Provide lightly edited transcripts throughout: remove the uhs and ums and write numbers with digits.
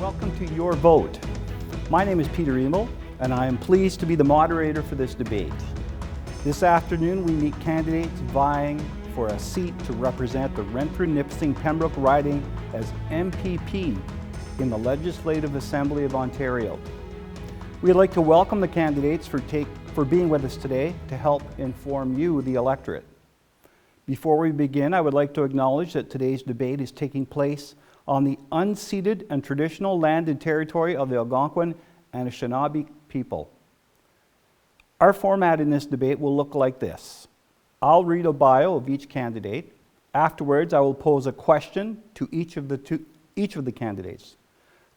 Welcome to Your Vote. My name is Peter Emil, and I am pleased to be the moderator for this debate. This afternoon, we meet candidates vying for a seat to represent the Renfrew, Nipissing, Pembroke riding as MPP in the Legislative Assembly of Ontario. We'd like to welcome the candidates for being with us today to help inform you, the electorate. Before we begin, I would like to acknowledge that today's debate is taking place on the unceded and traditional land and territory of the Algonquin and Anishinaabe people. Our format in this debate will look like this. I'll read a bio of each candidate. Afterwards, I will pose a question to each of the candidates.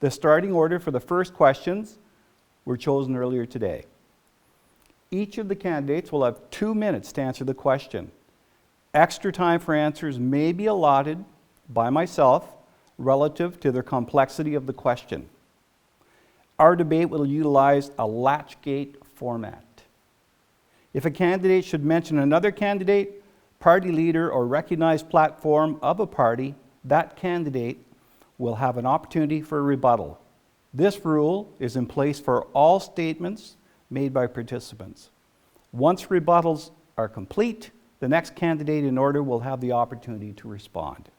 The starting order for the first questions were chosen earlier today. Each of the candidates will have 2 minutes to answer the question. Extra time for answers may be allotted by myself relative to the complexity of the question. Our debate will utilize a latchgate format. If a candidate should mention another candidate, party leader, or recognized platform of a party, that candidate will have an opportunity for a rebuttal. This rule is in place for all statements made by participants. Once rebuttals are complete, the next candidate in order will have the opportunity to respond.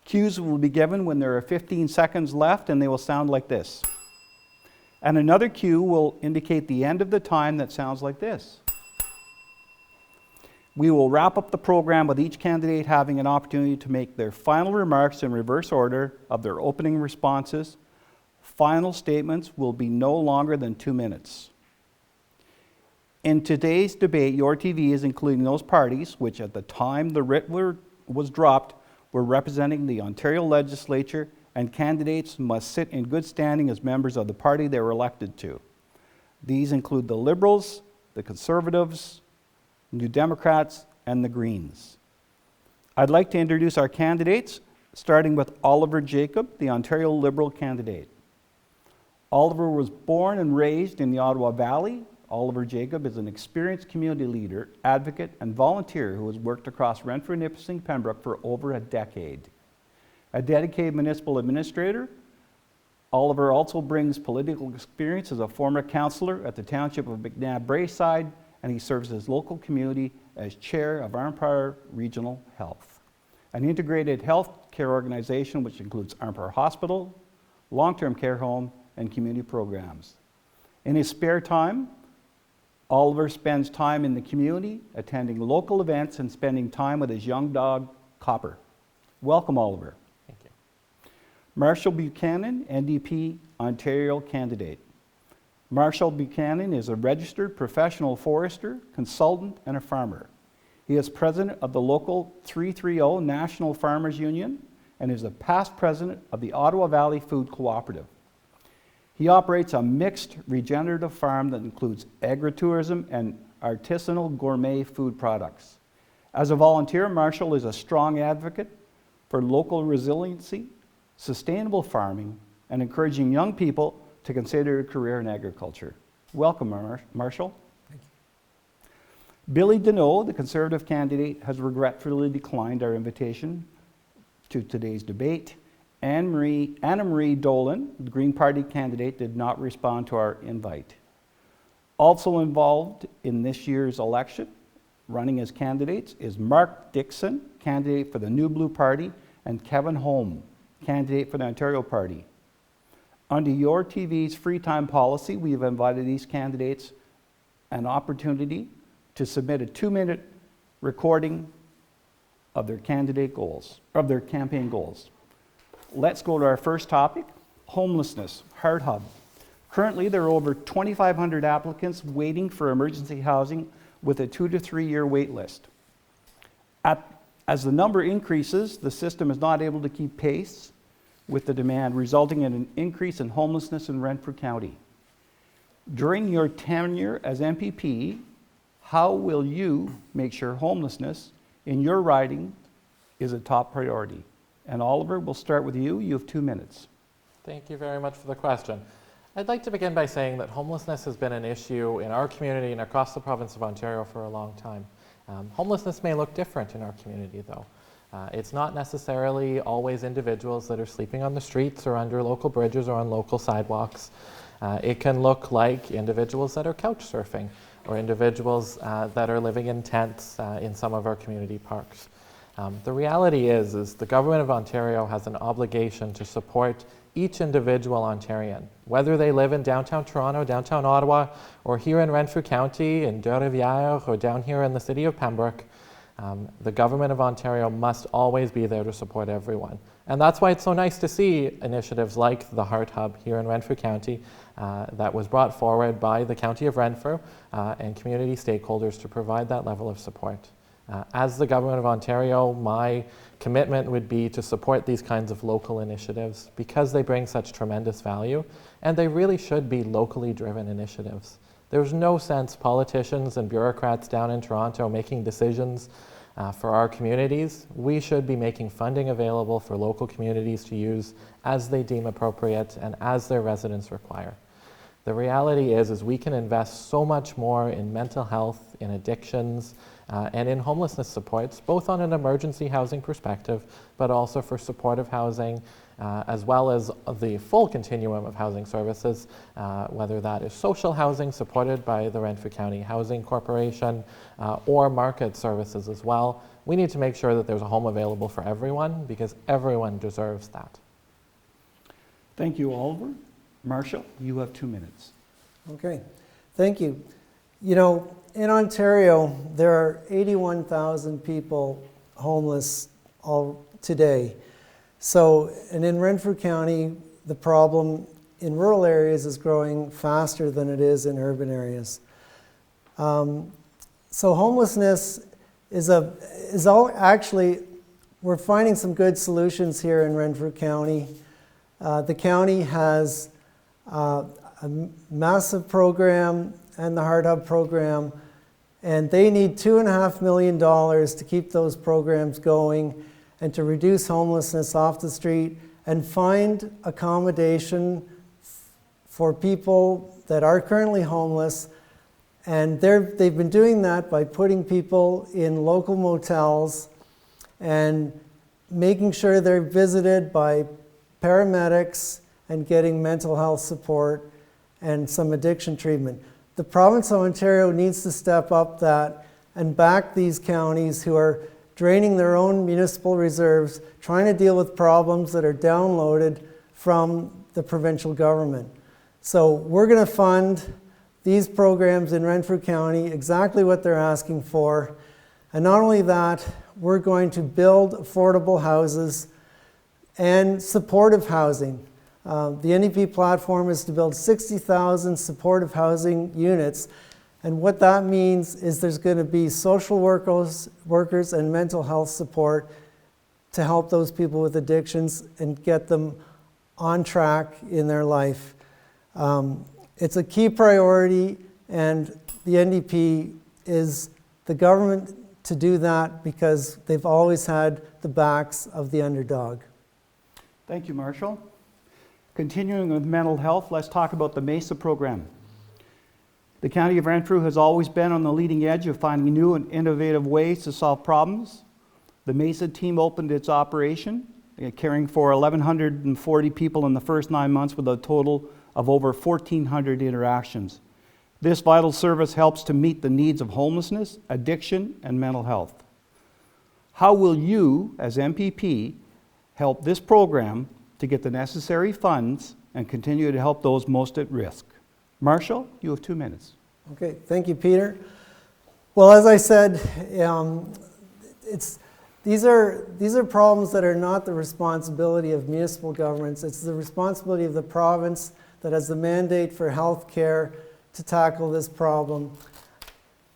Cues will be given when there are 15 seconds left, and they will sound like this. And another cue will indicate the end of the time that sounds like this. We will wrap up the program with each candidate having an opportunity to make their final remarks in reverse order of their opening responses. Final statements will be no longer than 2 minutes. In today's debate, yourTV is including those parties which at the time the writ was dropped were representing the Ontario Legislature, and candidates must sit in good standing as members of the party they were elected to. These include the Liberals, the Conservatives, New Democrats, and the Greens. I'd like to introduce our candidates, starting with Oliver Jacob, the Ontario Liberal candidate. Oliver was born and raised in the Ottawa Valley. Oliver Jacob is an experienced community leader, advocate, and volunteer who has worked across Renfrew, Nipissing, Pembroke for over a decade. A dedicated municipal administrator, Oliver also brings political experience as a former councillor at the Township of McNabb-Braeside, and he serves his local community as chair of Armpire Regional Health, an integrated health care organization which includes Armpire Hospital, long-term care home, and community programs. In his spare time, Oliver spends time in the community, attending local events and spending time with his young dog, Copper. Welcome, Oliver. Thank you. Marshall Buchanan, NDP Ontario candidate. Marshall Buchanan is a registered professional forester, consultant, and a farmer. He is president of the local 330 National Farmers Union and is a past president of the Ottawa Valley Food Cooperative. He operates a mixed regenerative farm that includes agritourism and artisanal gourmet food products. As a volunteer, Marshall is a strong advocate for local resiliency, sustainable farming, and encouraging young people to consider a career in agriculture. Welcome, Marshall. Thank you. Billy Deneau, the Conservative candidate, has regretfully declined our invitation to today's debate. Anna Marie Dolan, the Green Party candidate, did not respond to our invite. Also involved in this year's election, running as candidates, is Mark Dixon, candidate for the New Blue Party, and Kevin Holm, candidate for the Ontario Party. Under yourTV's free time policy, we have invited these candidates an opportunity to submit a 2-minute recording of their campaign goals. Let's go to our first topic, homelessness, Heart Hub. Currently, there are over 2,500 applicants waiting for emergency housing with a 2 to 3 year wait list. As the number increases, the system is not able to keep pace with the demand, resulting in an increase in homelessness in Renfrew County. During your tenure as MPP, how will you make sure homelessness in your riding is a top priority? And Oliver, we'll start with you. You have 2 minutes. Thank you very much for the question. I'd like to begin by saying that homelessness has been an issue in our community and across the province of Ontario for a long time. Homelessness may look different in our community, though. It's not necessarily always individuals that are sleeping on the streets or under local bridges or on local sidewalks. It can look like individuals that are couch surfing or individuals that are living in tents in some of our community parks. The reality is the Government of Ontario has an obligation to support each individual Ontarian, whether they live in downtown Toronto, downtown Ottawa, or here in Renfrew County, in Deux-Rivières, or down here in the city of Pembroke. The Government of Ontario must always be there to support everyone. And that's why it's so nice to see initiatives like the Heart Hub here in Renfrew County that was brought forward by the County of Renfrew and community stakeholders to provide that level of support. As the Government of Ontario, my commitment would be to support these kinds of local initiatives because they bring such tremendous value, and they really should be locally driven initiatives. There's no sense politicians and bureaucrats down in Toronto making decisions for our communities. We should be making funding available for local communities to use as they deem appropriate and as their residents require. The reality is we can invest so much more in mental health, in addictions, and in homelessness supports, both on an emergency housing perspective, but also for supportive housing, as well as the full continuum of housing services, whether that is social housing supported by the Renfrew County Housing Corporation, or market services as well. We need to make sure that there's a home available for everyone because everyone deserves that. Thank you, Oliver. Marshall, you have 2 minutes. Okay, thank you. You know, in Ontario, there are 81,000 people homeless all today. So, and in Renfrew County, the problem in rural areas is growing faster than it is in urban areas. So homelessness actually, we're finding some good solutions here in Renfrew County. The county has a massive program and the Heart Hub program, and they need $2.5 million to keep those programs going and to reduce homelessness off the street and find accommodation for people that are currently homeless. And they've been doing that by putting people in local motels and making sure they're visited by paramedics and getting mental health support and some addiction treatment. The province of Ontario needs to step up that and back these counties who are draining their own municipal reserves, trying to deal with problems that are downloaded from the provincial government. So we're going to fund these programs in Renfrew County, exactly what they're asking for. And not only that, we're going to build affordable houses and supportive housing. The NDP platform is to build 60,000 supportive housing units. And what that means is there's going to be social workers and mental health support to help those people with addictions and get them on track in their life. It's a key priority, and the NDP is the government to do that because they've always had the backs of the underdog. Thank you, Marshall. Continuing with mental health, let's talk about the Mesa program. The County of Renfrew has always been on the leading edge of finding new and innovative ways to solve problems. The Mesa team opened its operation, caring for 1,140 people in the first 9 months with a total of over 1,400 interactions. This vital service helps to meet the needs of homelessness, addiction, and mental health. How will you, as MPP, help this program to get the necessary funds and continue to help those most at risk? Marshall, you have 2 minutes. Okay, thank you, Peter. Well, as I said, these are problems that are not the responsibility of municipal governments. It's the responsibility of the province that has the mandate for health care to tackle this problem.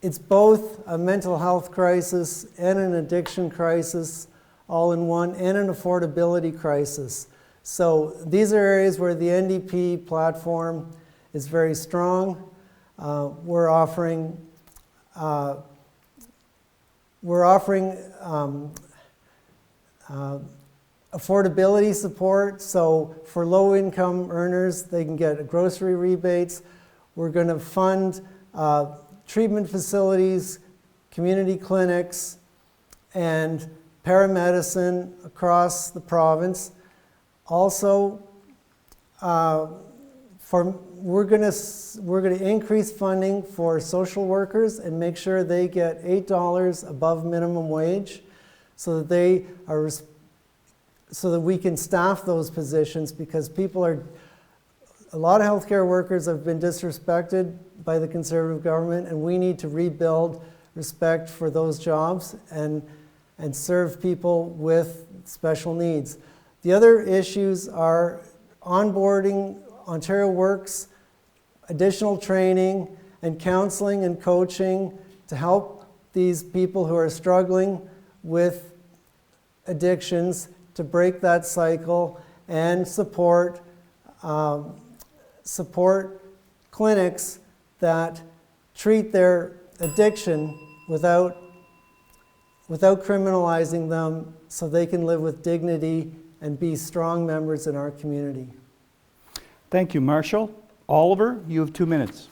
It's both a mental health crisis and an addiction crisis all in one, and an affordability crisis. So these are areas where the NDP platform is very strong. We're offering affordability support. So for low-income earners, they can get grocery rebates. We're going to fund treatment facilities, community clinics, and paramedicine across the province. Also, we're going to increase funding for social workers and make sure they get $8 above minimum wage, so that we can staff those positions, because a lot of healthcare workers have been disrespected by the Conservative government, and we need to rebuild respect for those jobs and serve people with special needs. The other issues are onboarding, Ontario Works, additional training and counseling and coaching to help these people who are struggling with addictions to break that cycle, and support clinics that treat their addiction without criminalizing them, so they can live with dignity and be strong members in our community. Thank you, Marshall. Oliver, you have 2 minutes.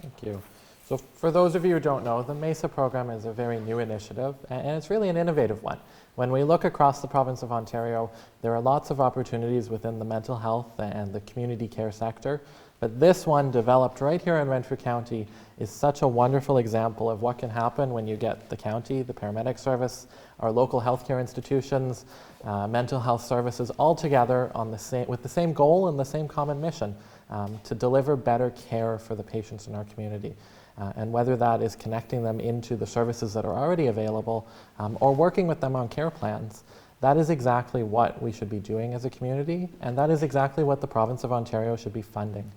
Thank you. So for those of you who don't know, the Mesa program is a very new initiative, and it's really an innovative one. When we look across the province of Ontario, there are lots of opportunities within the mental health and the community care sector, but this one, developed right here in Renfrew County, is such a wonderful example of what can happen when you get the county, the paramedic service, our local healthcare institutions, mental health services all together with the same goal and the same common mission, to deliver better care for the patients in our community. And whether that is connecting them into the services that are already available, or working with them on care plans, that is exactly what we should be doing as a community, and that is exactly what the province of Ontario should be funding.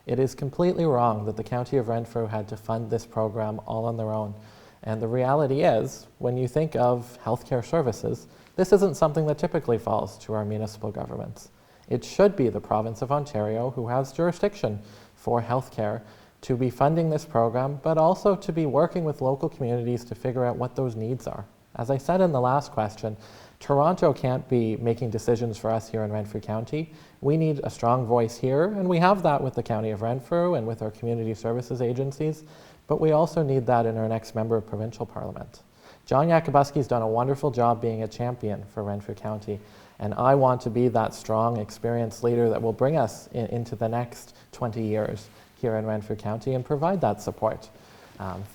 It is completely wrong that the County of Renfrew had to fund this program all on their own. And the reality is, when you think of healthcare services, this isn't something that typically falls to our municipal governments. It should be the province of Ontario, who has jurisdiction for healthcare, to be funding this program, but also to be working with local communities to figure out what those needs are. As I said in the last question, Toronto can't be making decisions for us here in Renfrew County. We need a strong voice here, and we have that with the County of Renfrew and with our community services agencies, but we also need that in our next member of provincial parliament. John Yakubuski's done a wonderful job being a champion for Renfrew County, and I want to be that strong, experienced leader that will bring us into the next 20 years here in Renfrew County and provide that support.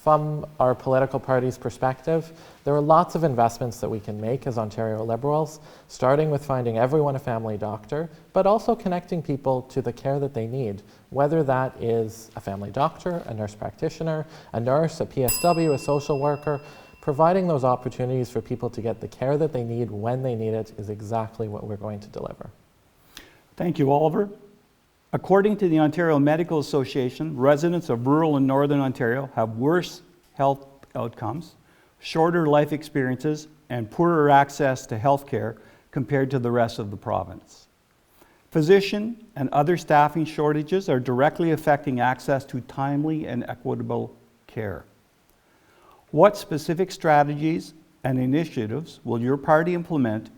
From our political party's perspective, there are lots of investments that we can make as Ontario Liberals, starting with finding everyone a family doctor, but also connecting people to the care that they need, whether that is a family doctor, a nurse practitioner, a nurse, a PSW, a social worker. Providing those opportunities for people to get the care that they need when they need it is exactly what we're going to deliver. Thank you, Oliver. According to the Ontario Medical Association, residents of rural and northern Ontario have worse health outcomes, shorter life experiences, and poorer access to health care compared to the rest of the province. Physician and other staffing shortages are directly affecting access to timely and equitable care. What specific strategies and initiatives will your party implement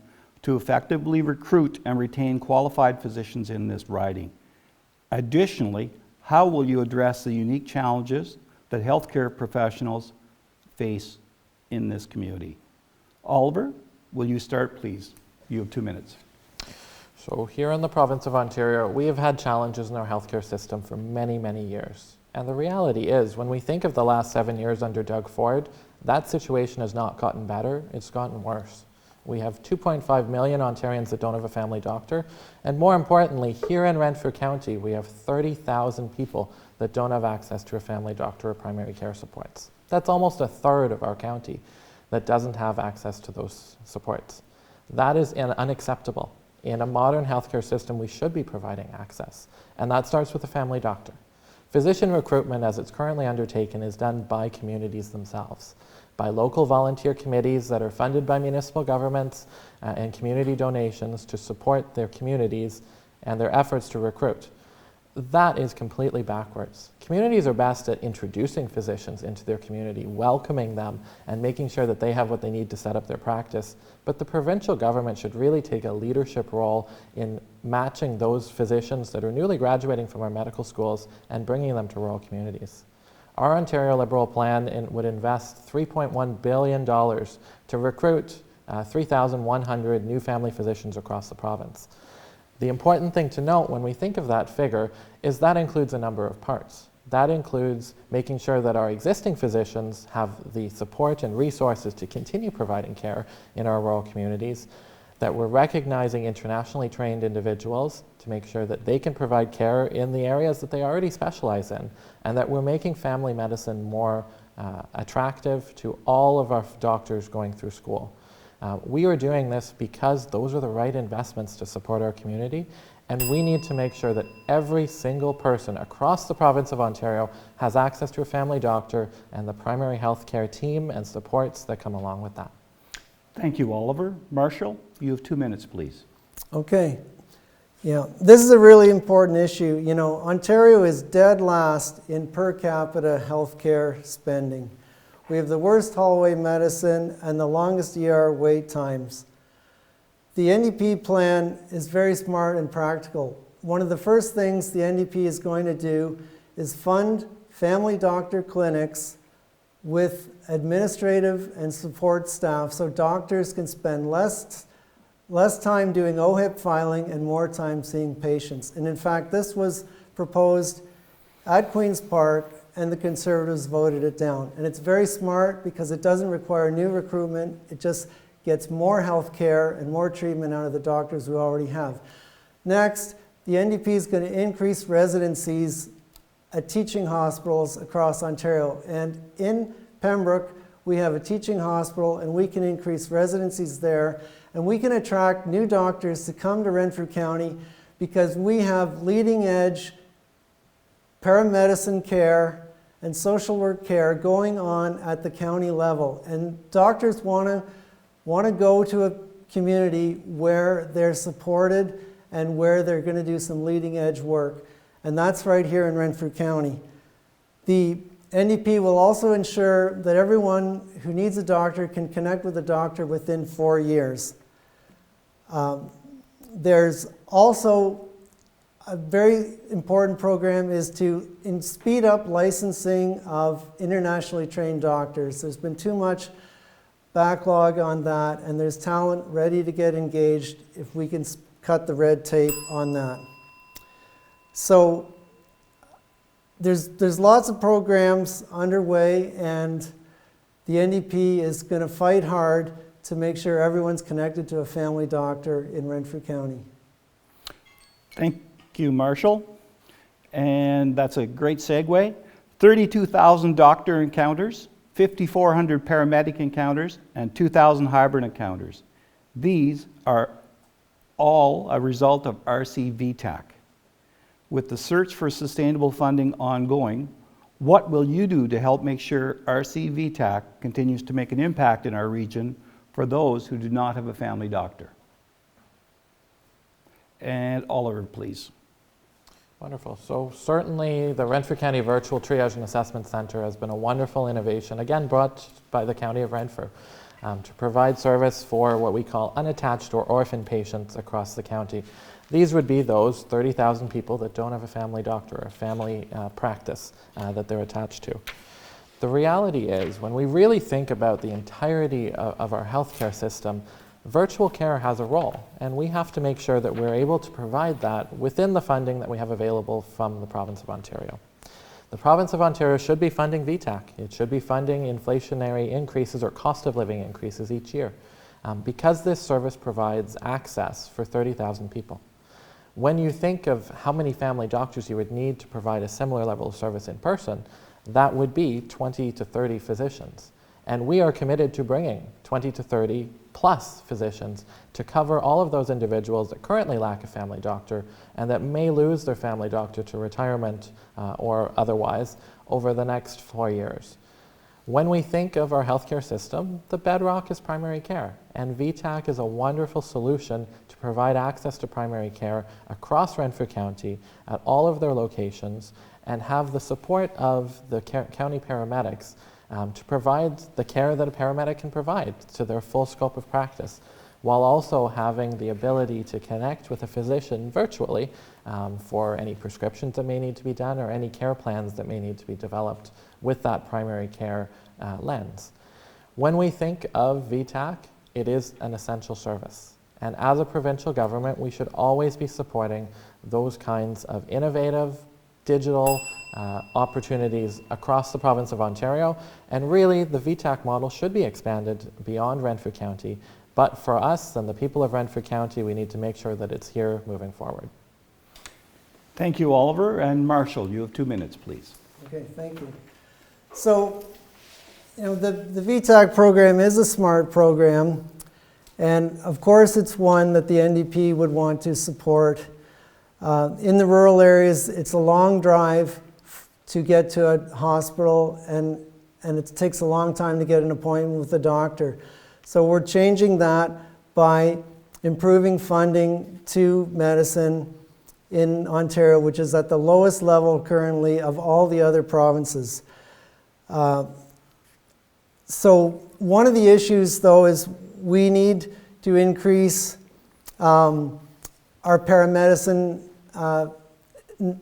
to effectively recruit and retain qualified physicians in this riding? Additionally, how will you address the unique challenges that healthcare professionals face in this community? Oliver, will you start, please? You have 2 minutes. So here in the province of Ontario, we have had challenges in our healthcare system for many, many years. And the reality is, when we think of the last 7 years under Doug Ford, that situation has not gotten better, it's gotten worse. We have 2.5 million Ontarians that don't have a family doctor. And more importantly, here in Renfrew County, we have 30,000 people that don't have access to a family doctor or primary care supports. That's almost a third of our county that doesn't have access to those supports. That is unacceptable. In a modern healthcare system, we should be providing access. And that starts with a family doctor. Physician recruitment, as it's currently undertaken, is done by communities themselves, by local volunteer committees that are funded by municipal governments and community donations to support their communities and their efforts to recruit. That is completely backwards. Communities are best at introducing physicians into their community, welcoming them, and making sure that they have what they need to set up their practice. But the provincial government should really take a leadership role in matching those physicians that are newly graduating from our medical schools and bringing them to rural communities. Our Ontario Liberal plan would invest $3.1 billion to recruit 3,100 new family physicians across the province. The important thing to note when we think of that figure is that includes a number of parts. That includes making sure that our existing physicians have the support and resources to continue providing care in our rural communities, that we're recognizing internationally trained individuals to make sure that they can provide care in the areas that they already specialize in, and that we're making family medicine more attractive to all of our doctors going through school. We are doing this because those are the right investments to support our community, and we need to make sure that every single person across the province of Ontario has access to a family doctor and the primary health care team and supports that come along with that. Thank you, Oliver. Marshall, you have 2 minutes, please. Okay. Yeah, this is a really important issue. You know, Ontario is dead last in per capita healthcare spending. We have the worst hallway medicine and the longest ER wait times. The NDP plan is very smart and practical. One of the first things the NDP is going to do is fund family doctor clinics with administrative and support staff so doctors can spend less time doing OHIP filing and more time seeing patients. And in fact, this was proposed at Queen's Park and the Conservatives voted it down. And it's very smart because it doesn't require new recruitment. It just gets more health care and more treatment out of the doctors we already have. Next, the NDP is going to increase residencies at teaching hospitals across Ontario. And in Pembroke, we have a teaching hospital and we can increase residencies there. And we can attract new doctors to come to Renfrew County because we have leading edge paramedicine care and social work care going on at the county level. And doctors want to go to a community where they're supported and where they're going to do some leading edge work. And that's right here in Renfrew County. The NDP will also ensure that everyone who needs a doctor can connect with a doctor within 4 years. There's also a very important program is to speed up licensing of internationally trained doctors. There's been too much backlog on that, and there's talent ready to get engaged if we can cut the red tape on that. So there's lots of programs underway, and the NDP is going to fight hard to make sure everyone's connected to a family doctor in Renfrew County. Thank you, Marshall. And that's a great segue. 32,000 doctor encounters, 5,400 paramedic encounters, and 2,000 hybrid encounters. These are all a result of RC VTAC. With the search for sustainable funding ongoing, what will you do to help make sure RC VTAC continues to make an impact in our region for those who do not have a family doctor? And Oliver, please. Wonderful. So certainly the Renfrew County Virtual Triage and Assessment Center has been a wonderful innovation, again brought by the County of Renfrew, to provide service for what we call unattached or orphan patients across the county. These would be those 30,000 people that don't have a family doctor or a family practice that they're attached to. The reality is, when we really think about the entirety of our healthcare system, virtual care has a role, and we have to make sure that we're able to provide that within the funding that we have available from the province of Ontario. The province of Ontario should be funding VTAC. It should be funding inflationary increases or cost of living increases each year, because this service provides access for 30,000 people. When you think of how many family doctors you would need to provide a similar level of service in person, that would be 20 to 30 physicians. And we are committed to bringing 20 to 30 plus physicians to cover all of those individuals that currently lack a family doctor and that may lose their family doctor to retirement or otherwise over the next 4 years. When we think of our healthcare system, the bedrock is primary care, and VTAC is a wonderful solution to provide access to primary care across Renfrew County at all of their locations and have the support of the county paramedics to provide the care that a paramedic can provide to their full scope of practice, while also having the ability to connect with a physician virtually for any prescriptions that may need to be done or any care plans that may need to be developed with that primary care lens. When we think of VTAC, it is an essential service. And as a provincial government, we should always be supporting those kinds of innovative, digital opportunities across the province of Ontario. And really, the VTAC model should be expanded beyond Renfrew County. But for us and the people of Renfrew County, we need to make sure that it's here moving forward. Thank you, Oliver. And Marshall, you have 2 minutes, please. Okay, thank you. So, the VTAC program is a smart program, and of course it's one that the NDP would want to support. In the rural areas, it's a long drive to get to a hospital, and it takes a long time to get an appointment with a doctor. So we're changing that by improving funding to medicine in Ontario, which is at the lowest level currently of all the other provinces. So one of the issues, though, is we need to increase our paramedicine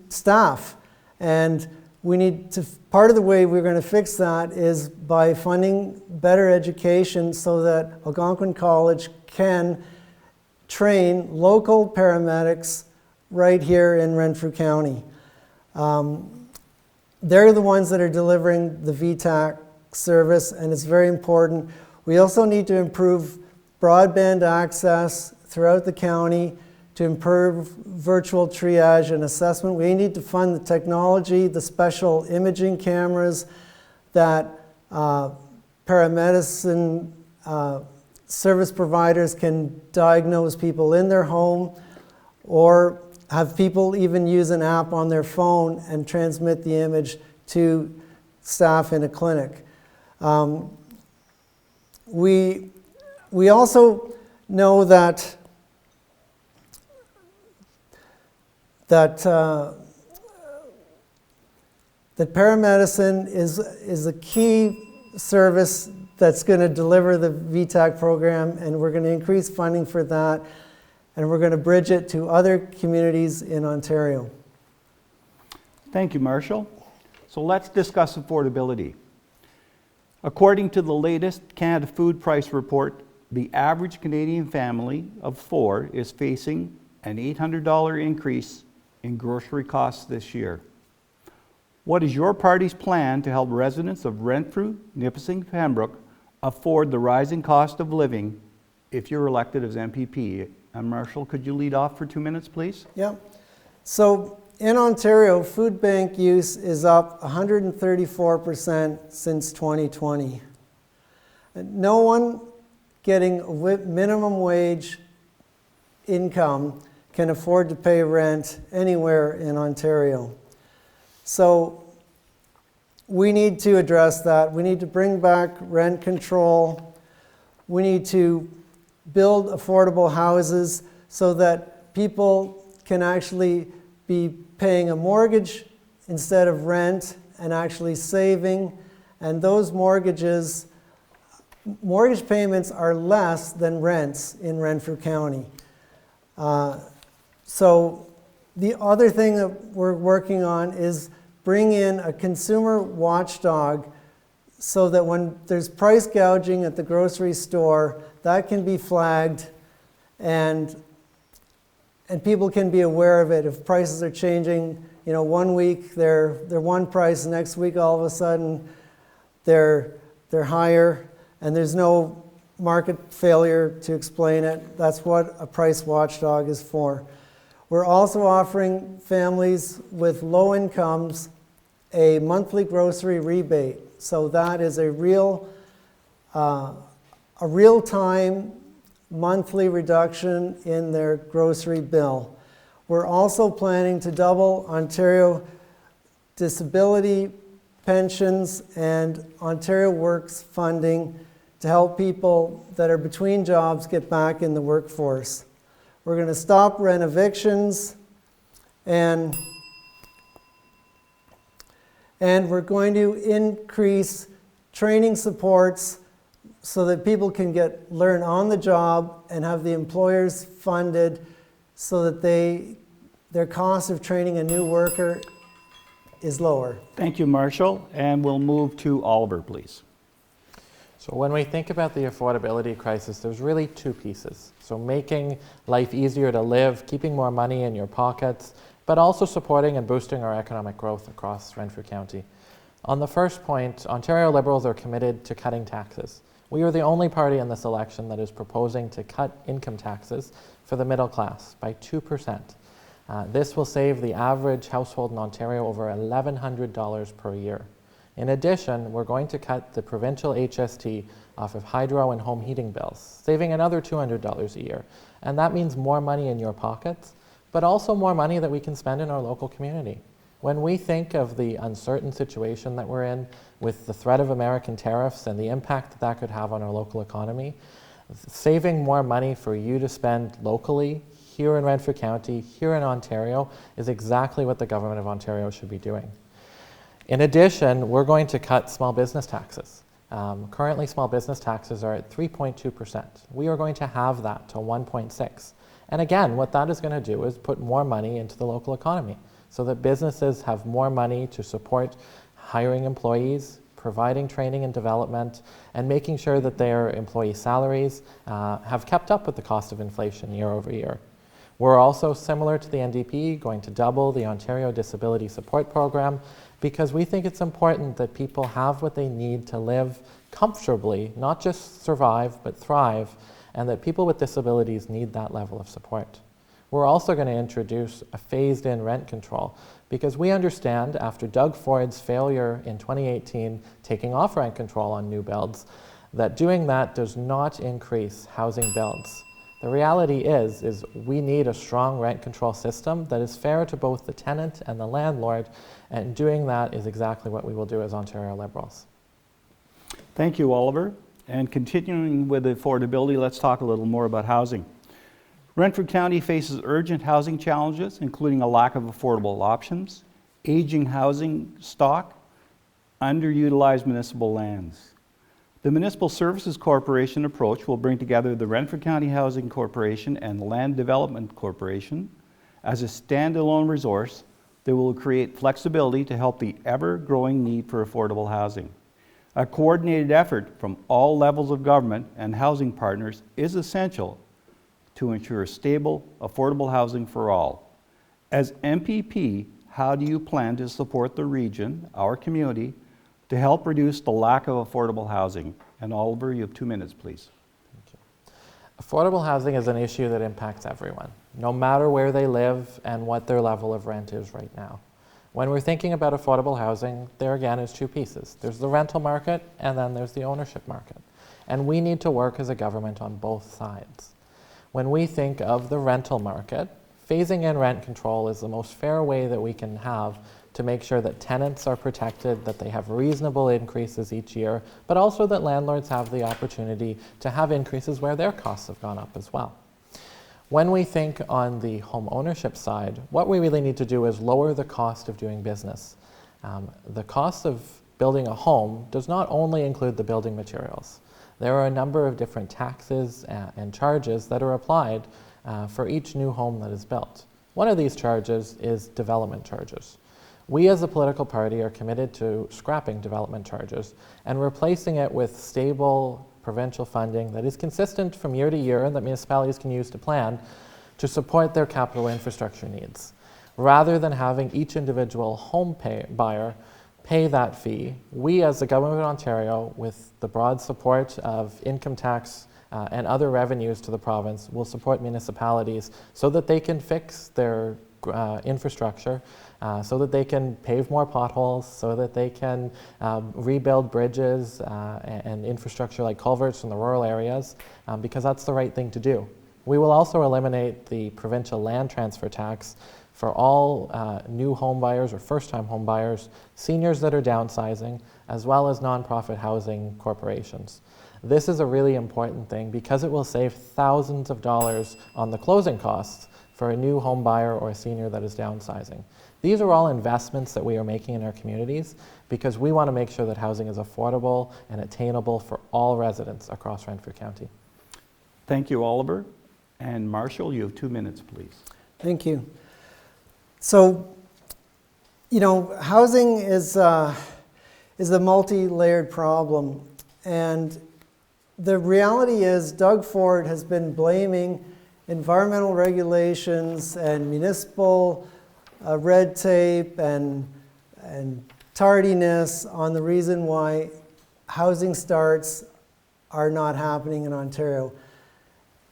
staff. And we need to, part of the way we're going to fix that is by funding better education so that Algonquin College can train local paramedics right here in Renfrew County. They're the ones that are delivering the VTAC service, and it's very important. We also need to improve broadband access throughout the county to improve virtual triage and assessment. We need to fund the technology, the special imaging cameras that paramedicine service providers can diagnose people in their home, or have people even use an app on their phone and transmit the image to staff in a clinic. We also know that paramedicine is a key service that's going to deliver the VTAC program, and we're going to increase funding for that, and we're going to bridge it to other communities in Ontario. Thank you, Marshall. So let's discuss affordability. According to the latest Canada Food Price Report, the average Canadian family of 4 is facing an $800 increase in grocery costs this year. What is your party's plan to help residents of Renfrew, Nipissing, Pembroke afford the rising cost of living if you're elected as MPP? And Marshall, could you lead off for 2 minutes, please? Yeah. So in Ontario, food bank use is up 134% since 2020. No one getting minimum wage income can afford to pay rent anywhere in Ontario. So we need to address that. We need to bring back rent control. We need to build affordable houses so that people can actually be paying a mortgage instead of rent and actually saving. And those mortgage payments are less than rents in Renfrew County. So the other thing that we're working on is bring in a consumer watchdog so that when there's price gouging at the grocery store, that can be flagged and people can be aware of it. If prices are changing, 1 week they're one price, next week all of a sudden they're higher, and there's no market failure to explain it. That's what a price watchdog is for. We're also offering families with low incomes a monthly grocery rebate. So that is a real-time monthly reduction in their grocery bill. We're also planning to double Ontario disability pensions and Ontario Works funding to help people that are between jobs get back in the workforce. We're going to stop rent evictions, and we're going to increase training supports so that people can learn on the job and have the employers funded so that their cost of training a new worker is lower. Thank you, Marshall. And we'll move to Oliver, please. So when we think about the affordability crisis, there's really two pieces. So making life easier to live, keeping more money in your pockets, but also supporting and boosting our economic growth across Renfrew County. On the first point, Ontario Liberals are committed to cutting taxes. We are the only party in this election that is proposing to cut income taxes for the middle class by 2%. This will save the average household in Ontario over $1,100 per year. In addition, we're going to cut the provincial HST off of hydro and home heating bills, saving another $200 a year. And that means more money in your pockets, but also more money that we can spend in our local community. When we think of the uncertain situation that we're in with the threat of American tariffs and the impact that that could have on our local economy, saving more money for you to spend locally here in Renfrew County, here in Ontario, is exactly what the Government of Ontario should be doing. In addition, we're going to cut small business taxes. Currently, small business taxes are at 3.2%. We are going to have that to 1.6%. And again, what that is going to do is put more money into the local economy so that businesses have more money to support hiring employees, providing training and development, and making sure that their employee salaries have kept up with the cost of inflation year over year. We're also, similar to the NDP, going to double the Ontario Disability Support Program because we think it's important that people have what they need to live comfortably, not just survive, but thrive, and that people with disabilities need that level of support. We're also going to introduce a phased-in rent control because we understand after Doug Ford's failure in 2018 taking off rent control on new builds, that doing that does not increase housing builds. The reality is we need a strong rent control system that is fair to both the tenant and the landlord, and doing that is exactly what we will do as Ontario Liberals. Thank you, Oliver. And continuing with affordability, let's talk a little more about housing. Renfrew County faces urgent housing challenges, including a lack of affordable options, aging housing stock, underutilized municipal lands. The Municipal Services Corporation approach will bring together the Renfrew County Housing Corporation and the Land Development Corporation as a standalone resource that will create flexibility to help the ever-growing need for affordable housing. A coordinated effort from all levels of government and housing partners is essential to ensure stable, affordable housing for all. As MPP, how do you plan to support the region, our community, to help reduce the lack of affordable housing? And Oliver, you have 2 minutes, please. Thank you. Affordable housing is an issue that impacts everyone, no matter where they live and what their level of rent is right now. When we're thinking about affordable housing, there again is two pieces. There's the rental market and then there's the ownership market. And we need to work as a government on both sides. When we think of the rental market, phasing in rent control is the most fair way that we can have to make sure that tenants are protected, that they have reasonable increases each year, but also that landlords have the opportunity to have increases where their costs have gone up as well. When we think on the home ownership side, what we really need to do is lower the cost of doing business. The cost of building a home does not only include the building materials. There are a number of different taxes and charges that are applied for each new home that is built. One of these charges is development charges. We as a political party are committed to scrapping development charges and replacing it with stable provincial funding that is consistent from year to year and that municipalities can use to plan to support their capital infrastructure needs. Rather than having each individual home buyer pay that fee, we as the Government of Ontario, with the broad support of income tax and other revenues to the province, will support municipalities so that they can fix their infrastructure, so that they can pave more potholes, so that they can rebuild bridges and infrastructure like culverts in the rural areas, because that's the right thing to do. We will also eliminate the provincial land transfer tax for all new home buyers or first-time home buyers, seniors that are downsizing, as well as nonprofit housing corporations. This is a really important thing because it will save thousands of dollars on the closing costs for a new home buyer or a senior that is downsizing. These are all investments that we are making in our communities because we want to make sure that housing is affordable and attainable for all residents across Renfrew County. Thank you, Oliver. And Marshall, you have 2 minutes, please. Thank you. So, housing is a multi-layered problem, And the reality is Doug Ford has been blaming environmental regulations and municipal red tape and tardiness on the reason why housing starts are not happening in Ontario.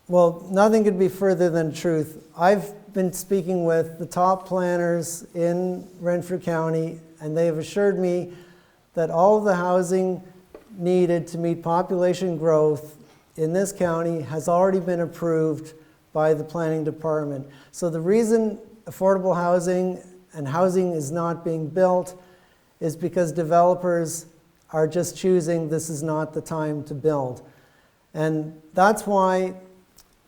Well, nothing could be further than the truth. I've been speaking with the top planners in Renfrew County, and they have assured me that all of the housing needed to meet population growth in this county has already been approved by the planning department. So the reason affordable housing and housing is not being built is because developers are just choosing this is not the time to build. And that's why,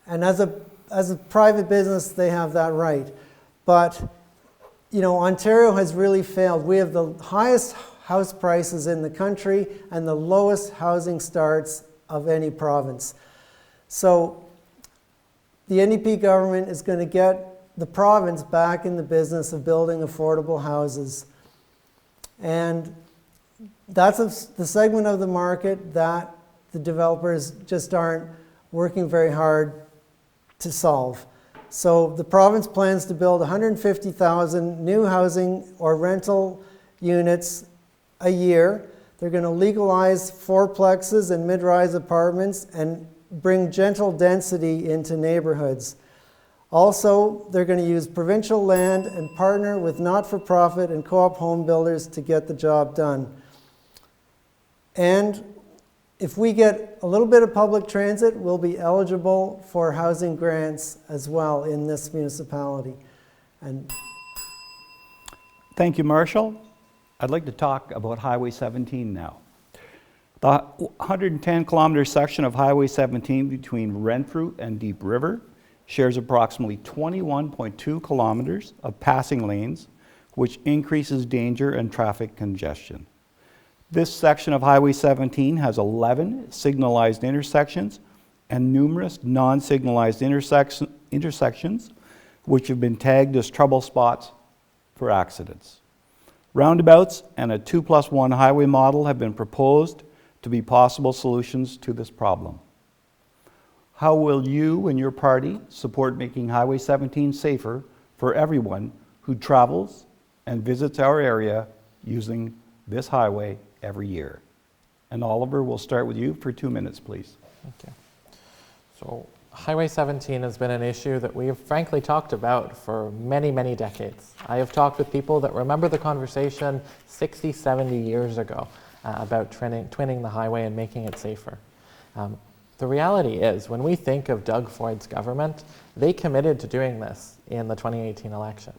and as a private business, they have that right. But, you know, Ontario has really failed. We have the highest house prices in the country and the lowest housing starts of any province. So the NDP government is going to get the province back in the business of building affordable houses. And that's the segment of the market that the developers just aren't working very hard to solve. So the province plans to build 150,000 new housing or rental units a year. They're going to legalize fourplexes and mid-rise apartments and bring gentle density into neighborhoods. Also, they're going to use provincial land and partner with not-for-profit and co-op home builders to get the job done. And if we get a little bit of public transit, we'll be eligible for housing grants as well in this municipality. And Thank you, Marshall. I'd like to talk about Highway 17 now. The 110-kilometer section of Highway 17 between Renfrew and Deep River shares approximately 21.2 kilometers of passing lanes, which increases danger and traffic congestion. This section of Highway 17 has 11 signalized intersections and numerous non-signalized intersections, which have been tagged as trouble spots for accidents. Roundabouts and a 2+1 highway model have been proposed to be possible solutions to this problem. How will you and your party support making Highway 17 safer for everyone who travels and visits our area using this highway every year? And Oliver, we'll start with you for 2 minutes, please. Thank you. So Highway 17 has been an issue that we have frankly talked about for many, many decades. I have talked with people that remember the conversation 60, 70 years ago about twinning the highway and making it safer. The reality is, when we think of Doug Ford's government, they committed to doing this in the 2018 election,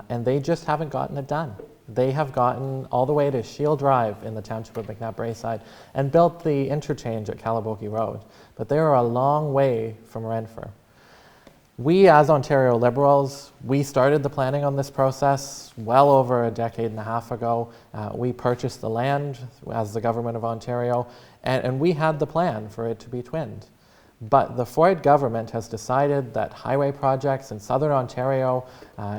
and they just haven't gotten it done. They have gotten all the way to Shield Drive in the township of McNabb-Braeside and built the interchange at Calabogie Road, but they are a long way from Renfrew. We, as Ontario Liberals, we started the planning on this process well over a decade and a half ago. We purchased the land as the government of Ontario, and we had the plan for it to be twinned. But the Ford government has decided that highway projects in southern Ontario,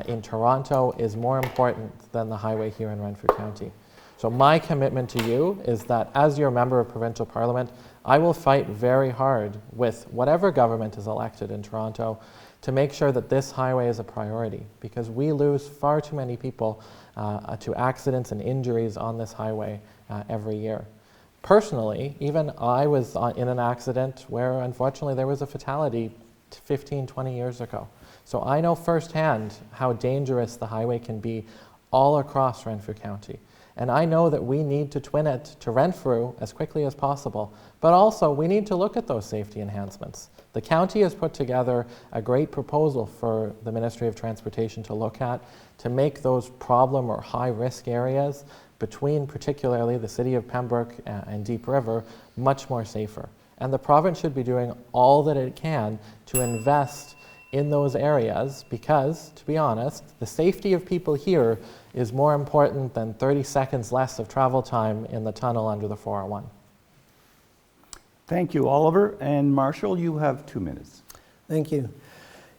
in Toronto, is more important than the highway here in Renfrew County. So my commitment to you is that as your member of provincial parliament, I will fight very hard with whatever government is elected in Toronto to make sure that this highway is a priority, because we lose far too many people to accidents and injuries on this highway every year. Personally, even I was in an accident where unfortunately there was a fatality 15, 20 years ago. So I know firsthand how dangerous the highway can be all across Renfrew County. And I know that we need to twin it to Renfrew as quickly as possible, but also we need to look at those safety enhancements. The county has put together a great proposal for the Ministry of Transportation to look at to make those problem or high-risk areas between particularly the city of Pembroke and Deep River much more safer. And the province should be doing all that it can to invest in those areas because, to be honest, the safety of people here is more important than 30 seconds less of travel time in the tunnel under the 401. Thank you, Oliver. And Marshall, you have 2 minutes. thank you.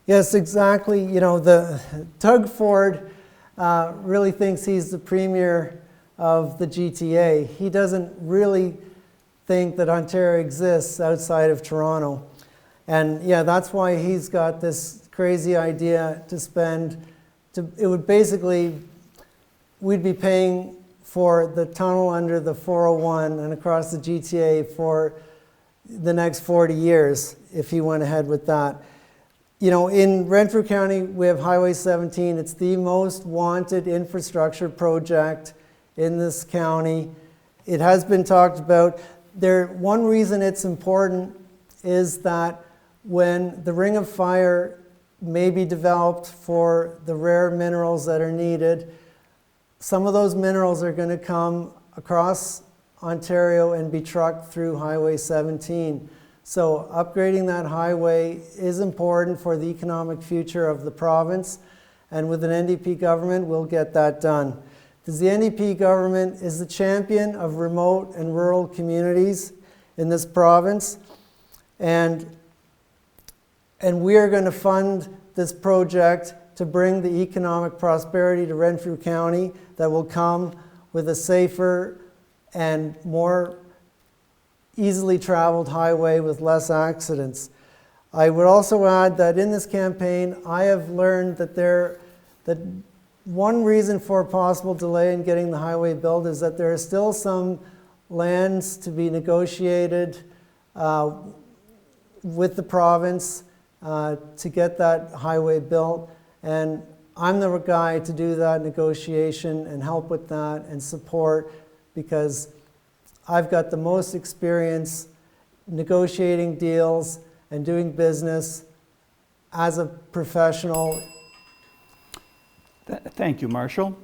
Yes, exactly. You know, Doug Ford really thinks he's the premier of the GTA. He doesn't really think that Ontario exists outside of Toronto. And yeah, that's why he's got this crazy idea to spend, it would basically, we'd be paying for the tunnel under the 401 and across the GTA for the next 40 years if he went ahead with that. You know, in Renfrew County, we have Highway 17. It's the most wanted infrastructure project in this county. It has been talked about. One reason it's important is that when the Ring of Fire may be developed for the rare minerals that are needed, some of those minerals are going to come across Ontario and be trucked through Highway 17. So upgrading that highway is important for the economic future of the province, and with an NDP government, we'll get that done. Because the NDP government is the champion of remote and rural communities in this province, and we are going to fund this project to bring the economic prosperity to Renfrew County that will come with a safer and more easily traveled highway with less accidents. I would also add that in this campaign, I have learned that one reason for a possible delay in getting the highway built is that there are still some lands to be negotiated with the province to get that highway built. And I'm the guy to do that negotiation and help with that and support, because I've got the most experience negotiating deals and doing business as a professional. Thank you, Marshall.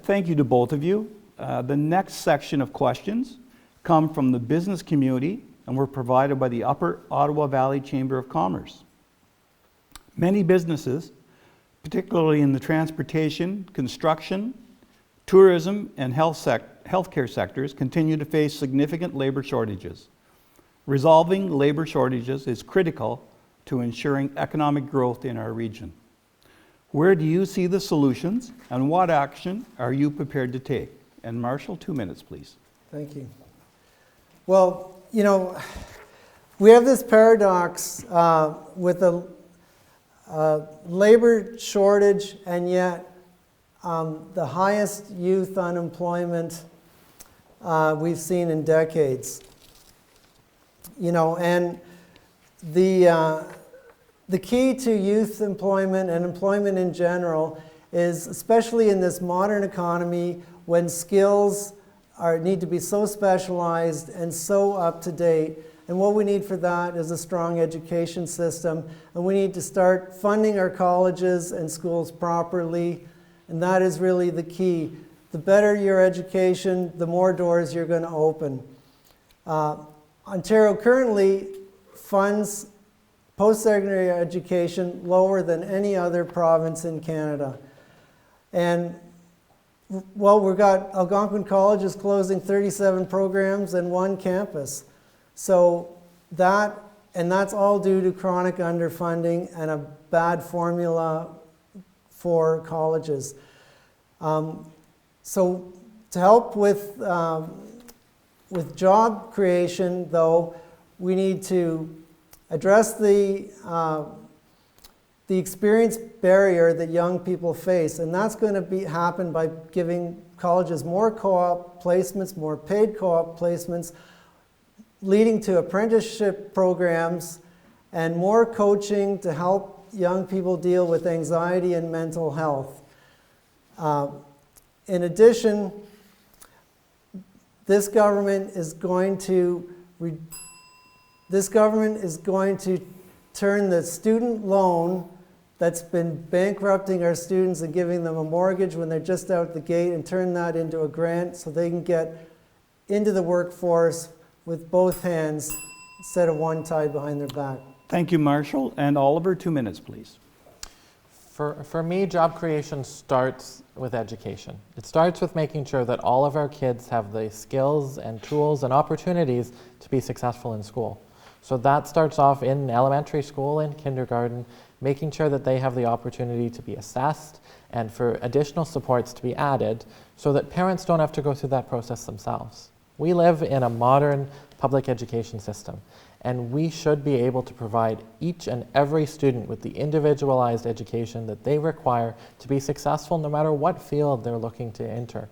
Thank you to both of you. The next section of questions come from the business community and were provided by the Upper Ottawa Valley Chamber of Commerce. Many businesses, particularly in the transportation, construction, tourism, and healthcare sectors, continue to face significant labor shortages. Resolving labor shortages is critical to ensuring economic growth in our region. Where do you see the solutions, and what action are you prepared to take? And Marshall, 2 minutes, please. Thank you. Well, you know, we have this paradox with a labor shortage, and yet the highest youth unemployment we've seen in decades. You know, and the key to youth employment and employment in general is, especially in this modern economy, when skills need to be so specialized and so up to date. And what we need for that is a strong education system. And we need to start funding our colleges and schools properly. And that is really the key. The better your education, the more doors you're going to open. Ontario currently funds post-secondary education lower than any other province in Canada. And well, we've got Algonquin College is closing 37 programs and 1 campus. So that's all due to chronic underfunding and a bad formula for colleges. So to help with job creation, though, we need to address the experience barrier that young people face, and that's going to happen by giving colleges more co-op placements, more paid co-op placements, leading to apprenticeship programs and more coaching to help young people deal with anxiety and mental health. In addition, this government is going to turn the student loan that's been bankrupting our students and giving them a mortgage when they're just out the gate, and turn that into a grant so they can get into the workforce with both hands instead of one tied behind their back. Thank you, Marshall. And Oliver, 2 minutes, please. For me, job creation starts with education. It starts with making sure that all of our kids have the skills and tools and opportunities to be successful in school. So that starts off in elementary school and kindergarten, making sure that they have the opportunity to be assessed and for additional supports to be added so that parents don't have to go through that process themselves. We live in a modern public education system, and we should be able to provide each and every student with the individualized education that they require to be successful no matter what field they're looking to enter.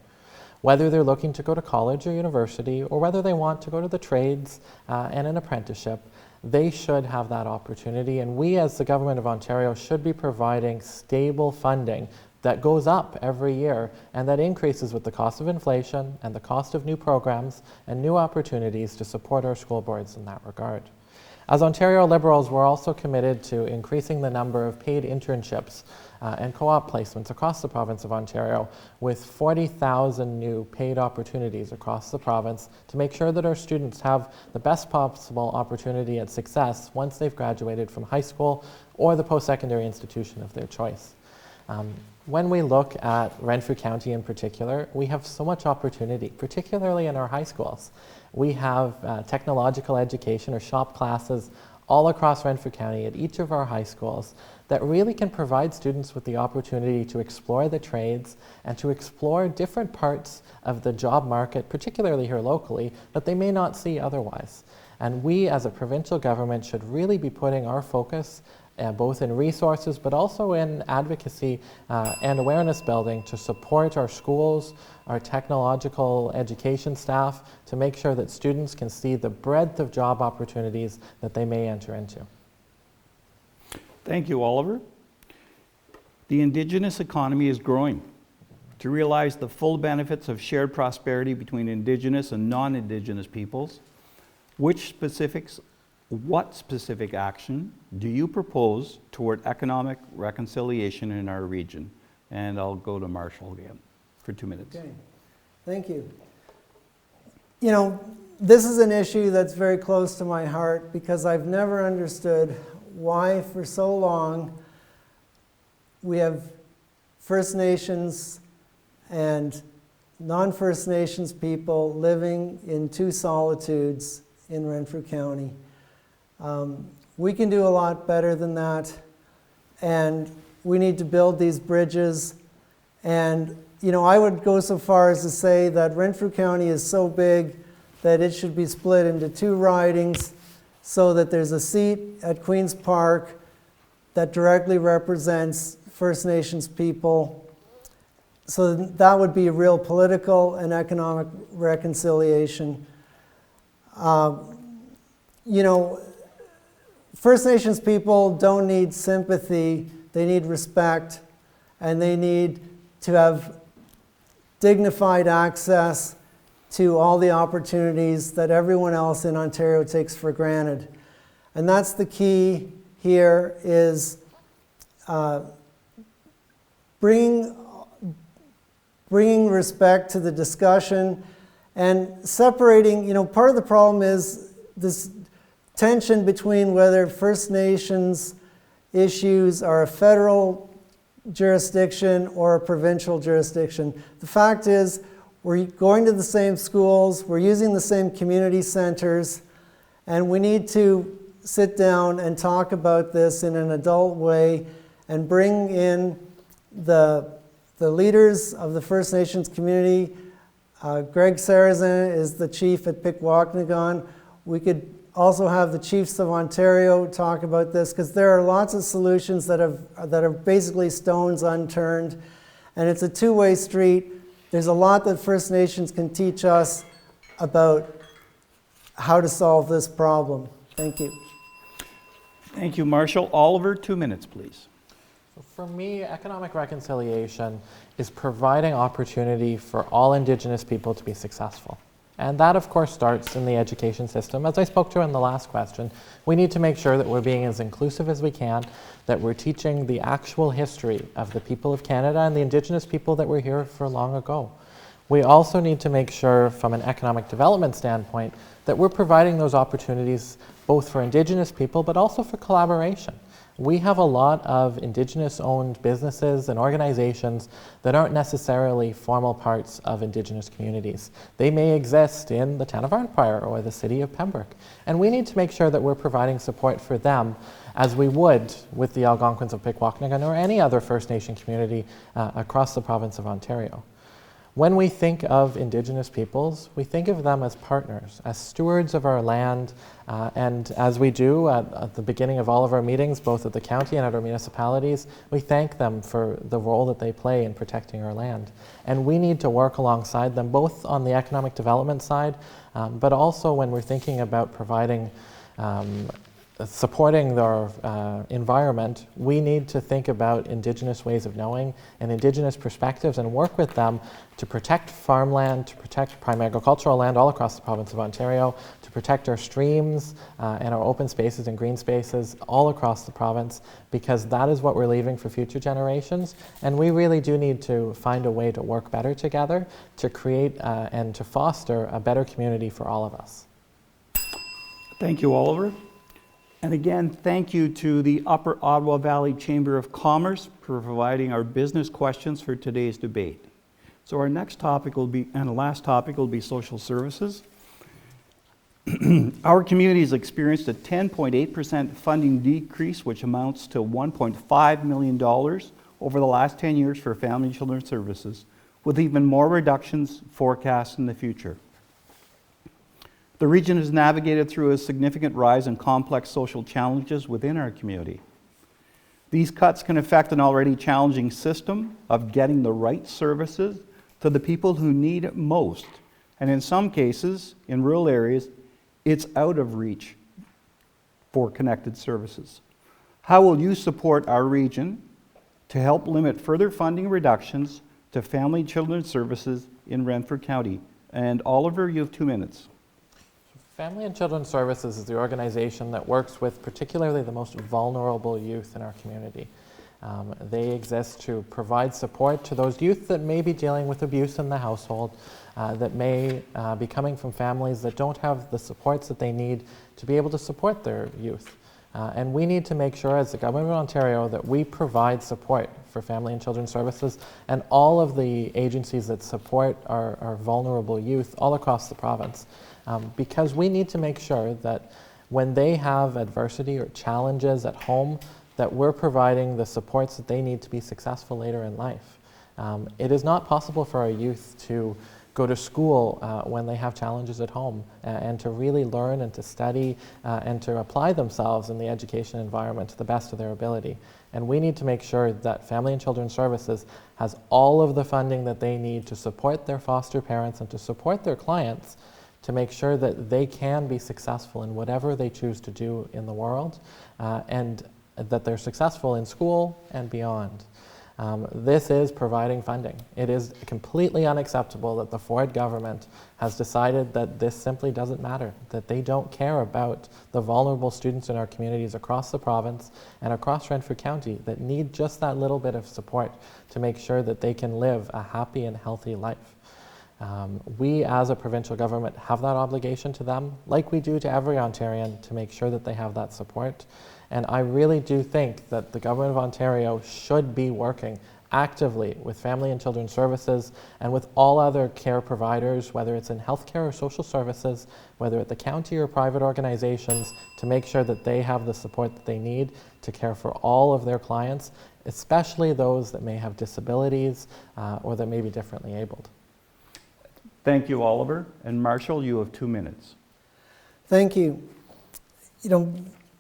Whether they're looking to go to college or university, or whether they want to go to the trades and an apprenticeship, they should have that opportunity, and we as the Government of Ontario should be providing stable funding that goes up every year and that increases with the cost of inflation and the cost of new programs and new opportunities to support our school boards in that regard. As Ontario Liberals, we're also committed to increasing the number of paid internships and co-op placements across the province of Ontario, with 40,000 new paid opportunities across the province to make sure that our students have the best possible opportunity at success once they've graduated from high school or the post-secondary institution of their choice. When we look at Renfrew County in particular, we have so much opportunity, particularly in our high schools. We have technological education or shop classes all across Renfrew County at each of our high schools that really can provide students with the opportunity to explore the trades and to explore different parts of the job market, particularly here locally, that they may not see otherwise. And we as a provincial government should really be putting our focus both in resources but also in advocacy and awareness building to support our schools, our technological education staff, to make sure that students can see the breadth of job opportunities that they may enter into. Thank you, Oliver. The Indigenous economy is growing. To realize the full benefits of shared prosperity between Indigenous and non-Indigenous peoples, what specific action do you propose toward economic reconciliation in our region? And I'll go to Marshall again for 2 minutes. Okay, thank you. You know, this is an issue that's very close to my heart because I've never understood why for so long we have First Nations and non-First Nations people living in two solitudes in Renfrew County. We can do a lot better than that, and we need to build these bridges. And you know, I would go so far as to say that Renfrew County is so big that it should be split into two ridings so that there's a seat at Queen's Park that directly represents First Nations people. So that would be a real political and economic reconciliation. You know, First Nations people don't need sympathy, they need respect, and they need to have dignified access to all the opportunities that everyone else in Ontario takes for granted. And that's the key here, is bringing respect to the discussion and separating. You know, part of the problem is this tension between whether First Nations issues are a federal jurisdiction or a provincial jurisdiction. The fact is, we're going to the same schools, we're using the same community centers, and we need to sit down and talk about this in an adult way and bring in the leaders of the First Nations community. Greg Sarazin is the chief at Pikwakanagan. We could also have the Chiefs of Ontario talk about this, because there are lots of solutions that are basically stones unturned, and it's a two-way street. There's a lot that First Nations can teach us about how to solve this problem. Thank you. Thank you, Marshall. Oliver, 2 minutes, please. For me, economic reconciliation is providing opportunity for all Indigenous people to be successful. And that, of course, starts in the education system. As I spoke to in the last question, we need to make sure that we're being as inclusive as we can, that we're teaching the actual history of the people of Canada and the Indigenous people that were here for long ago. We also need to make sure, from an economic development standpoint, that we're providing those opportunities both for Indigenous people but also for collaboration. We have a lot of Indigenous-owned businesses and organizations that aren't necessarily formal parts of Indigenous communities. They may exist in the town of Arnprior or the city of Pembroke, and we need to make sure that we're providing support for them as we would with the Algonquins of Pikwakanagan or any other First Nation community across the province of Ontario. When we think of Indigenous peoples, we think of them as partners, as stewards of our land, and as we do at the beginning of all of our meetings, both at the county and at our municipalities, we thank them for the role that they play in protecting our land. And we need to work alongside them, both on the economic development side, but also when we're thinking about providing supporting their environment, we need to think about Indigenous ways of knowing and Indigenous perspectives and work with them to protect farmland, to protect prime agricultural land all across the province of Ontario, to protect our streams and our open spaces and green spaces all across the province, because that is what we're leaving for future generations. And we really do need to find a way to work better together to create and to foster a better community for all of us. Thank you, Oliver. And again, thank you to the Upper Ottawa Valley Chamber of Commerce for providing our business questions for today's debate. So our next topic will be, and the last topic will be social services. Our community has experienced a 10.8% funding decrease, which amounts to $1.5 million over the last 10 years for family and children's services, with even more reductions forecast in the future. The region has navigated through a significant rise in complex social challenges within our community. These cuts can affect an already challenging system of getting the right services to the people who need it most. And in some cases, in rural areas, it's out of reach for connected services. How will you support our region to help limit further funding reductions to family and children's services in Renfrew County? And Oliver, you have 2 minutes. Family and Children's Services is the organization that works with particularly the most vulnerable youth in our community. They exist to provide support to those youth that may be dealing with abuse in the household, that may be coming from families that don't have the supports that they need to be able to support their youth. And we need to make sure as the Government of Ontario that we provide support for Family and Children's Services and all of the agencies that support our vulnerable youth all across the province. Because we need to make sure that when they have adversity or challenges at home, that we're providing the supports that they need to be successful later in life. It is not possible for our youth to go to school when they have challenges at home and to really learn and to study and to apply themselves in the education environment to the best of their ability. And we need to make sure that Family and Children's Services has all of the funding that they need to support their foster parents and to support their clients to make sure that they can be successful in whatever they choose to do in the world and that they're successful in school and beyond. This is providing funding. It is completely unacceptable that the Ford government has decided that this simply doesn't matter, that they don't care about the vulnerable students in our communities across the province and across Renfrew County that need just that little bit of support to make sure that they can live a happy and healthy life. We as a provincial government have that obligation to them, like we do to every Ontarian, to make sure that they have that support. And I really do think that the Government of Ontario should be working actively with Family and Children's Services and with all other care providers, whether it's in healthcare or social services, whether at the county or private organizations, to make sure that they have the support that they need to care for all of their clients, especially those that may have disabilities or that may be differently abled. Thank you, Oliver. And Marshall, you have 2 minutes. Thank you. You know,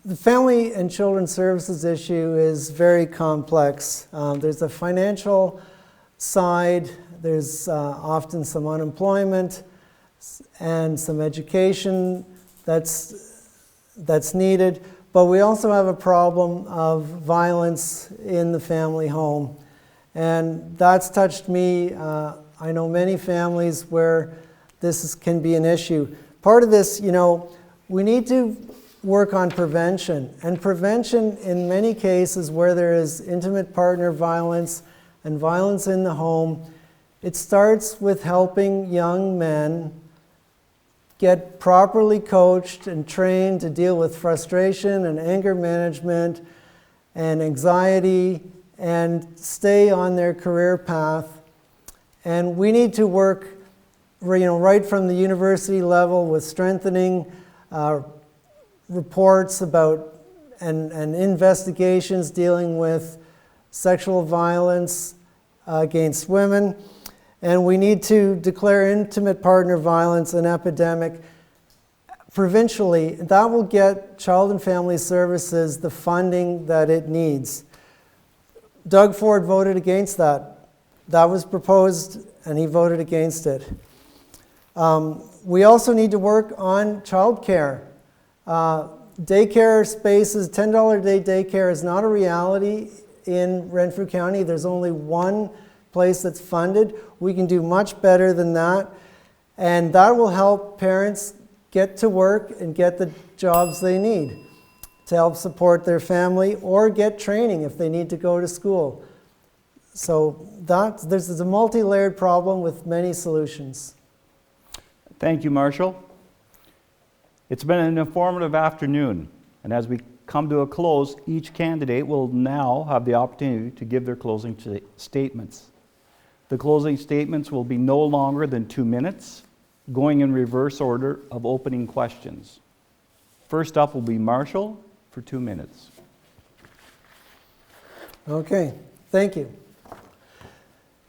the Family and Children's Services issue is very complex. There's a financial side, there's often some unemployment and some education that's needed, but we also have a problem of violence in the family home. And that's touched me. I know many families where this can be an issue. Part of this, you know, we need to work on prevention. And prevention in many cases where there is intimate partner violence and violence in the home, it starts with helping young men get properly coached and trained to deal with frustration and anger management and anxiety and stay on their career path. And we need to work, you know, right from the university level with strengthening reports about and investigations dealing with sexual violence against women. And we need to declare intimate partner violence an epidemic provincially. That will get Child and Family Services the funding that it needs. Doug Ford voted against that. That was proposed and he voted against it. We also need to work on childcare. Daycare spaces, $10 a day daycare is not a reality in Renfrew County. There's only one place that's funded. We can do much better than that. And that will help parents get to work and get the jobs they need to help support their family or get training if they need to go to school. So there's a multi-layered problem with many solutions. Thank you, Marshall. It's been an informative afternoon, and as we come to a close, each candidate will now have the opportunity to give their closing statements. The closing statements will be no longer than 2 minutes, going in reverse order of opening questions. First up will be Marshall for 2 minutes. Okay, thank you.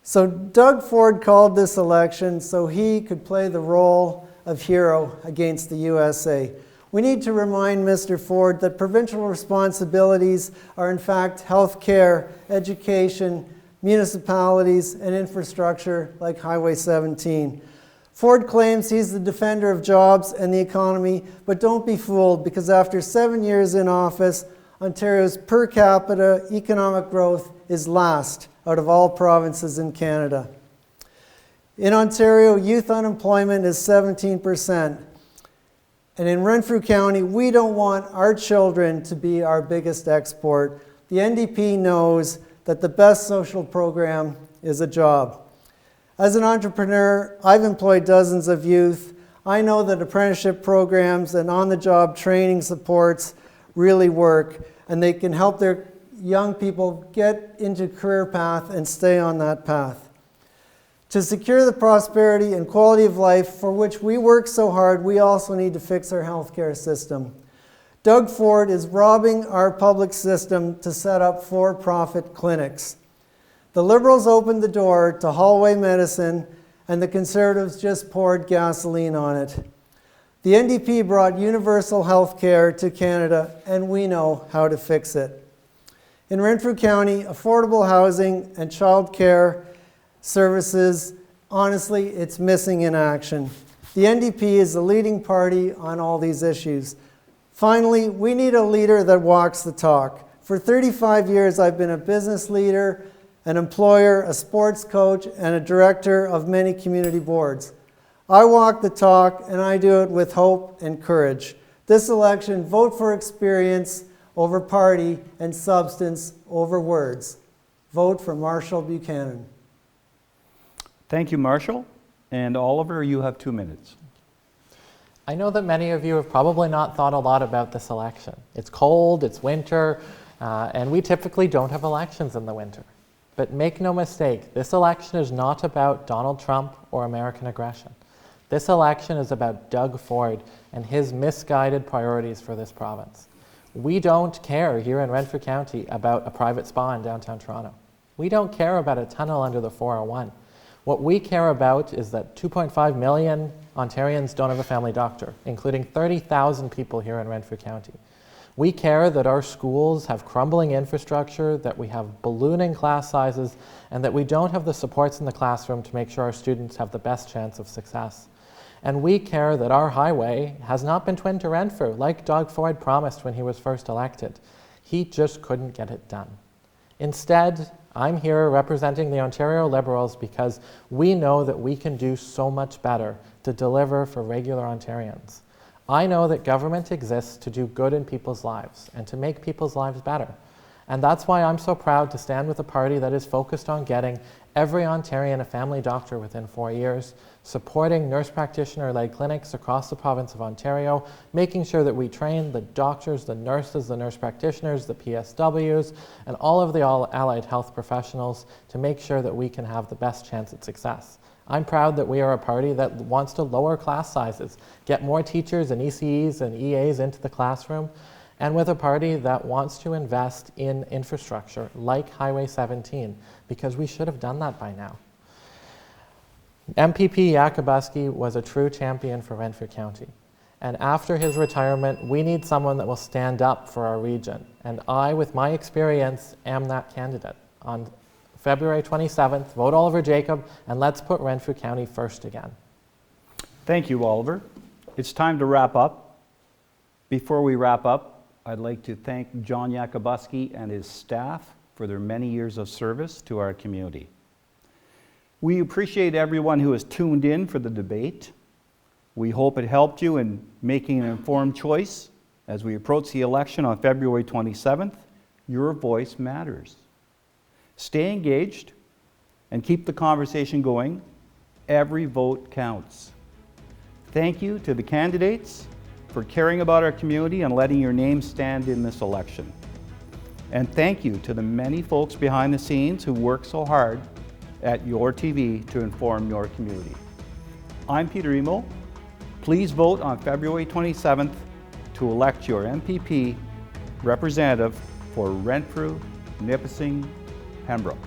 So Doug Ford called this election so he could play the role of hero against the USA. We need to remind Mr. Ford that provincial responsibilities are in fact health care, education, municipalities, and infrastructure like Highway 17. Ford claims he's the defender of jobs and the economy, but don't be fooled because after 7 years in office, Ontario's per capita economic growth is last out of all provinces in Canada. In Ontario, youth unemployment is 17%. And in Renfrew County, we don't want our children to be our biggest export. The NDP knows that the best social program is a job. As an entrepreneur, I've employed dozens of youth. I know that apprenticeship programs and on-the-job training supports really work, and they can help their young people get into a career path and stay on that path. To secure the prosperity and quality of life for which we work so hard, we also need to fix our healthcare system. Doug Ford is robbing our public system to set up for-profit clinics. The Liberals opened the door to hallway medicine, and the Conservatives just poured gasoline on it. The NDP brought universal health care to Canada, and we know how to fix it. In Renfrew County, affordable housing and child care services, honestly, it's missing in action. The NDP is the leading party on all these issues. Finally, we need a leader that walks the talk. For 35 years, I've been a business leader, an employer, a sports coach, and a director of many community boards. I walk the talk, and I do it with hope and courage. This election, vote for experience over party and substance over words. Vote for Marshall Buchanan. Thank you, Marshall. And Oliver, you have 2 minutes. I know that many of you have probably not thought a lot about this election. It's cold, it's winter, and we typically don't have elections in the winter. But make no mistake, this election is not about Donald Trump or American aggression. This election is about Doug Ford and his misguided priorities for this province. We don't care here in Renfrew County about a private spa in downtown Toronto. We don't care about a tunnel under the 401. What we care about is that 2.5 million Ontarians don't have a family doctor, including 30,000 people here in Renfrew County. We care that our schools have crumbling infrastructure, that we have ballooning class sizes, and that we don't have the supports in the classroom to make sure our students have the best chance of success. And we care that our highway has not been twinned to Renfrew, like Doug Ford promised when he was first elected. He just couldn't get it done. Instead, I'm here representing the Ontario Liberals because we know that we can do so much better to deliver for regular Ontarians. I know that government exists to do good in people's lives and to make people's lives better. And that's why I'm so proud to stand with a party that is focused on getting every Ontarian a family doctor within 4 years, supporting nurse practitioner-led clinics across the province of Ontario, making sure that we train the doctors, the nurses, the nurse practitioners, the PSWs, and all of the allied health professionals to make sure that we can have the best chance at success. I'm proud that we are a party that wants to lower class sizes, get more teachers and ECEs and EAs into the classroom, and with a party that wants to invest in infrastructure like Highway 17, because we should have done that by now. MPP Yakabuski was a true champion for Renfrew County. And after his retirement, we need someone that will stand up for our region. And I, with my experience, am that candidate. On February 27th, vote Oliver Jacob, and let's put Renfrew County first again. Thank you, Oliver. It's time to wrap up. Before we wrap up, I'd like to thank John Yakabuski and his staff for their many years of service to our community. We appreciate everyone who has tuned in for the debate. We hope it helped you in making an informed choice. As we approach the election on February 27th, your voice matters. Stay engaged and keep the conversation going. Every vote counts. Thank you to the candidates for caring about our community and letting your name stand in this election. And thank you to the many folks behind the scenes who work so hard at yourTV to inform your community. I'm Peter Emo. Please vote on February 27th to elect your MPP representative for Renfrew, Nipissing, Pembroke.